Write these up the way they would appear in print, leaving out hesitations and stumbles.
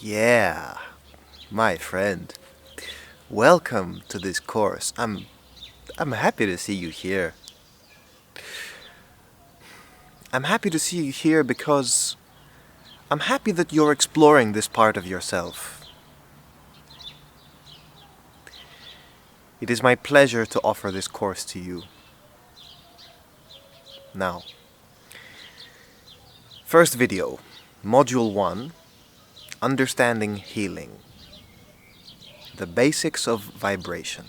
Yeah, my friend. Welcome to this course. I'm happy to see you here. I'm happy to see you here because I'm happy that you're exploring this part of yourself. It is my pleasure to offer this course to you. Now, first video, Module 1, Understanding Healing. The basics of vibration.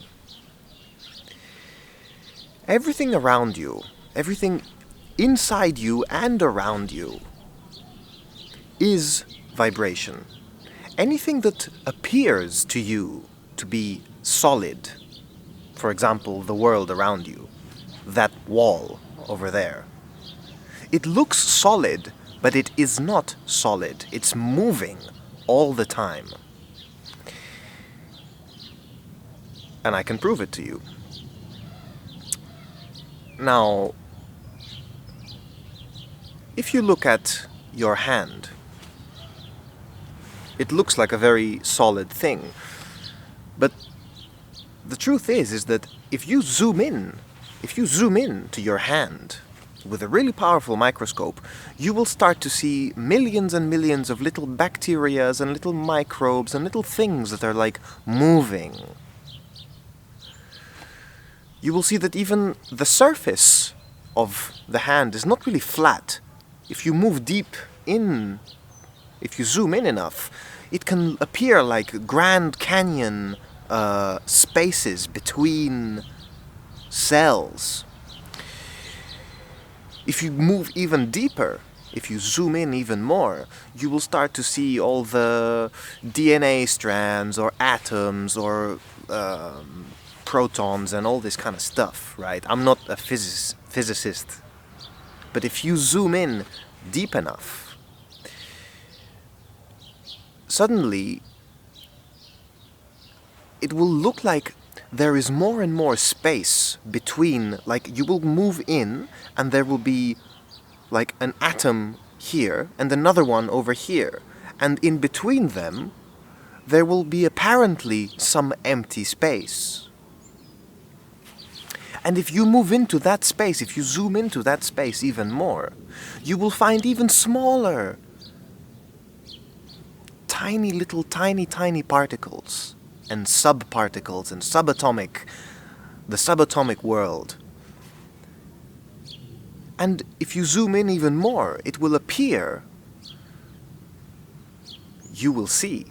Everything around you, everything inside you and around you is vibration. Anything that appears to you to be solid, for example, the world around you, that wall over there, it looks solid, but it is not solid. It's moving all the time. And I can prove it to you. Now, if you look at your hand, it looks like a very solid thing. But the truth is that if you zoom in to your hand with a really powerful microscope, you will start to see millions and millions of little bacterias and little microbes and little things that are like moving. You will see that even the surface of the hand is not really flat. If you move deep in, if you zoom in enough, it can appear like Grand Canyon spaces between cells. If you move even deeper, if you zoom in even more, you will start to see all the DNA strands or atoms or protons and all this kind of stuff, right? I'm not a physicist, but if you zoom in deep enough, suddenly it will look like there is more and more space between, like you will move in and there will be like an atom here and another one over here, and in between them there will be apparently some empty space. And if you move into that space, if you zoom into that space even more, you will find even smaller, tiny little tiny particles and subparticles and the subatomic world. And if you zoom in even more, it will appear, you will see,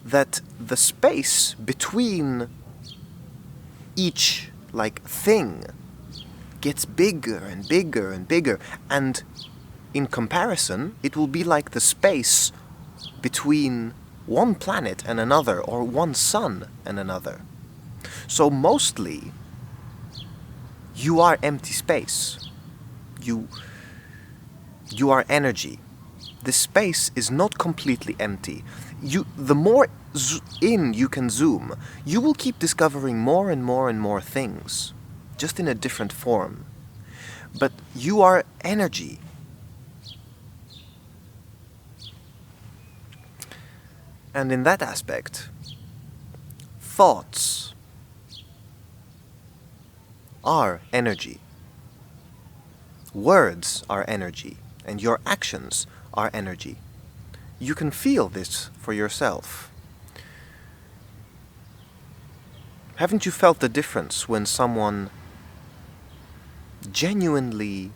that the space between each like thing gets bigger and bigger and bigger, and in comparison it will be like the space between one planet and another, or one sun and another. So mostly you are empty space. You are energy. This space is not completely empty. The more in you can zoom, you will keep discovering more and more and more things, just in a different form. But you are energy. And in that aspect, thoughts are energy. Words are energy, and your actions are energy. You can feel this for yourself. Haven't you felt the difference when someone genuinely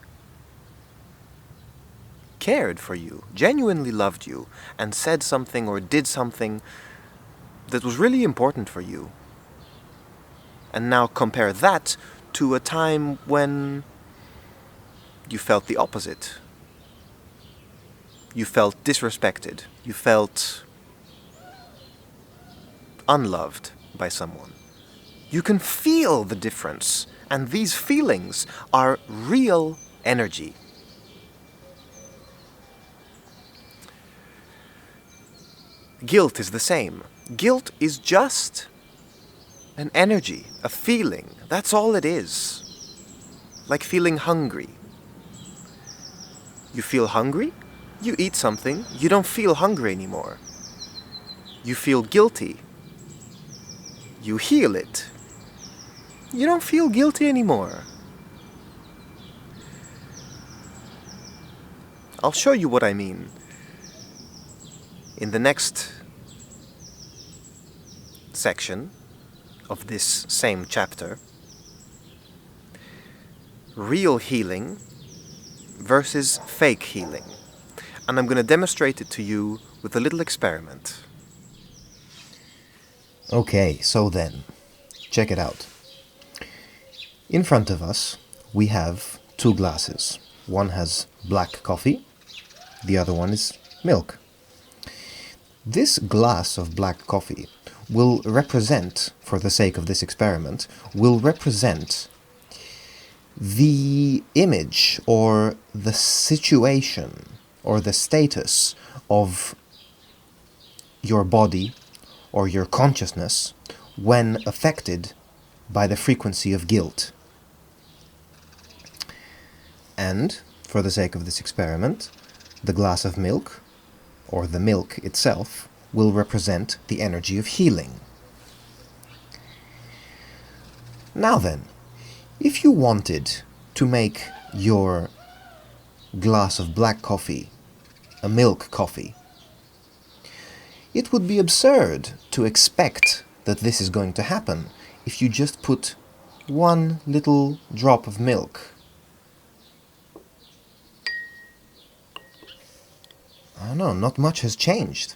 cared for you, genuinely loved you, and said something or did something that was really important for you? And now compare that to a time when you felt the opposite. You felt disrespected. You felt unloved by someone. You can feel the difference, and these feelings are real energy. Guilt is the same. Guilt is just an energy, a feeling. That's all it is. Like feeling hungry. You feel hungry? You eat something, you don't feel hungry anymore. You feel guilty. You heal it. You don't feel guilty anymore. I'll show you what I mean in the next section of this same chapter. Real healing versus fake healing. And I'm going to demonstrate it to you with a little experiment. Okay, so then, check it out. In front of us, we have two glasses. One has black coffee, the other one is milk. This glass of black coffee will represent, for the sake of this experiment, will represent the image or the situation or the status of your body or your consciousness when affected by the frequency of guilt. And, for the sake of this experiment, the glass of milk, or the milk itself, will represent the energy of healing. Now then, if you wanted to make your glass of black coffee a milk coffee, it would be absurd to expect that this is going to happen if you just put one little drop of milk. I don't know, not much has changed.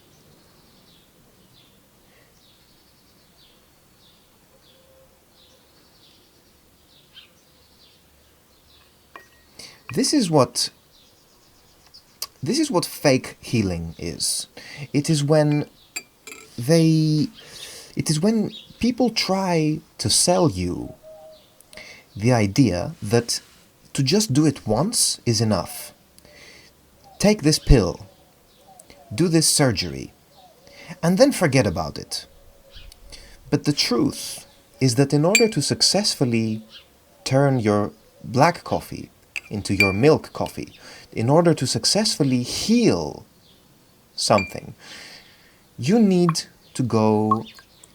This is what fake healing is. It is when people try to sell you the idea that to just do it once is enough. Take this pill, do this surgery, and then forget about it. But the truth is that in order to successfully turn your black coffee into your milk coffee, in order to successfully heal something, you need to go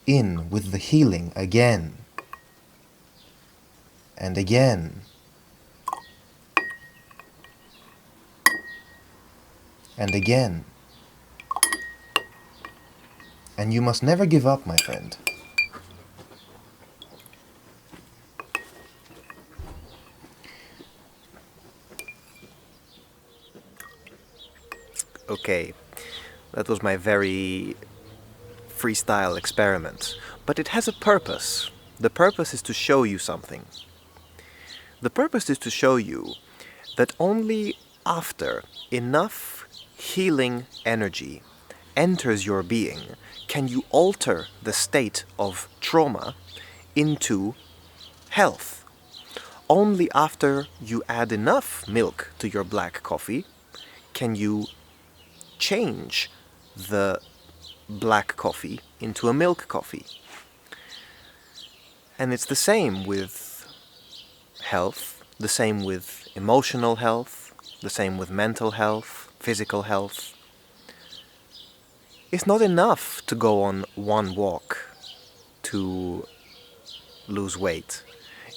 in with the healing again and again and again. And you must never give up, my friend. Okay, that was my very freestyle experiment. But it has a purpose. The purpose is to show you something. The purpose is to show you that only after enough healing energy enters your being can you alter the state of trauma into health. Only after you add enough milk to your black coffee can you change the black coffee into a milk coffee. And it's the same with health, the same with emotional health, the same with mental health, physical health. It's not enough to go on one walk to lose weight.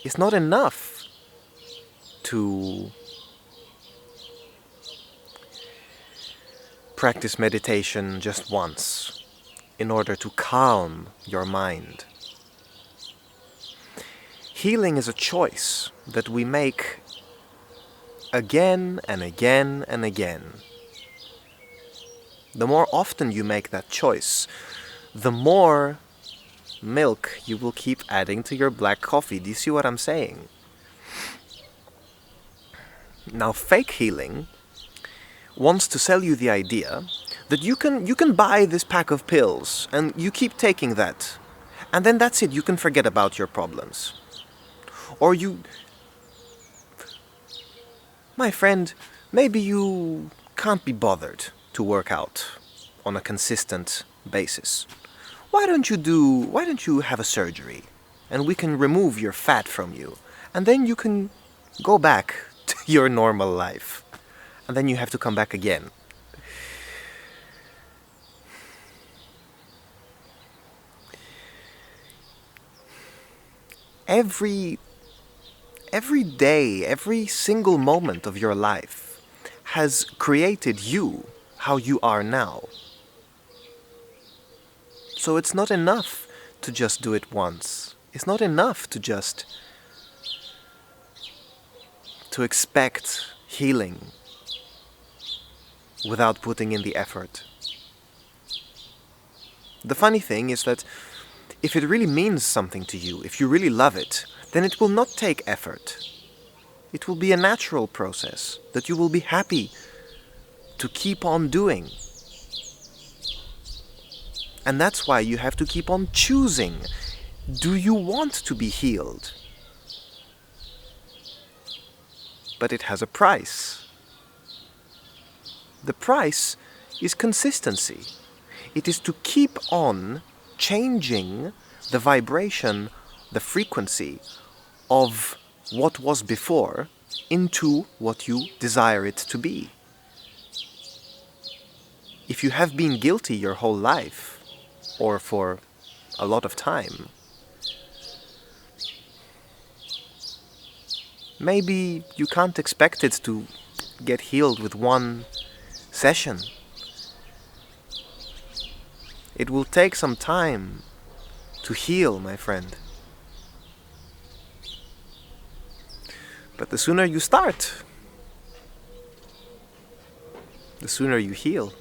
It's not enough to practice meditation just once in order to calm your mind. Healing is a choice that we make again and again and again. The more often you make that choice, the more milk you will keep adding to your black coffee. Do you see what I'm saying? Now, fake healing wants to sell you the idea that you can buy this pack of pills and you keep taking that, and then that's it, you can forget about your problems. Or my friend, maybe you can't be bothered to work out on a consistent basis. Why don't you have a surgery and we can remove your fat from you, and then you can go back to your normal life. And then you have to come back again. Every day, every single moment of your life has created you how you are now. So it's not enough to just do it once. It's not enough to just to expect healing without putting in the effort. The funny thing is that if it really means something to you, if you really love it, then it will not take effort. It will be a natural process that you will be happy to keep on doing. And that's why you have to keep on choosing. Do you want to be healed? But it has a price. The price is consistency. It is to keep on changing the vibration, the frequency of what was before into what you desire it to be. If you have been guilty your whole life, or for a lot of time, maybe you can't expect it to get healed with one session. It will take some time to heal, my friend. But the sooner you start, the sooner you heal.